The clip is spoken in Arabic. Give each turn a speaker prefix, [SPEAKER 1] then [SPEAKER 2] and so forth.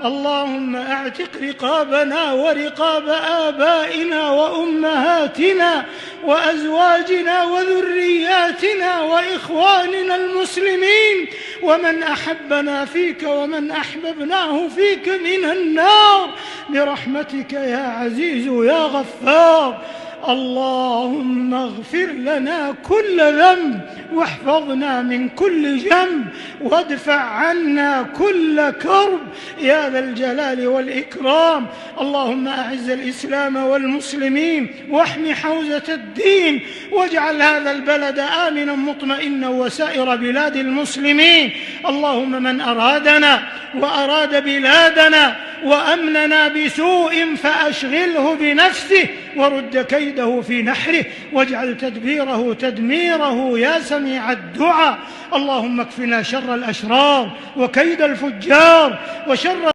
[SPEAKER 1] اللهم اعتق رقابنا ورقاب آبائنا وأمهاتنا وأزواجنا وذرياتنا وإخواننا المسلمين ومن أحبنا فيك ومن أحببناه فيك من النار برحمتك يا عزيز يا غفار. اللهم اغفر لنا كل ذنب واحفظنا من كل جنب وادفع عنا كل كرب يا ذا الجلال والإكرام. اللهم أعز الإسلام والمسلمين واحم حوزة الدين واجعل هذا البلد آمنا مطمئنا وسائر بلاد المسلمين. اللهم من أرادنا وأراد بلادنا وأمننا بسوء فأشغله بنفسه ورد كيده في نحره واجعل تدبيره تدميره يا سميع الدعاء. اللهم اكفنا شر الأشرار وكيد الفجار وشر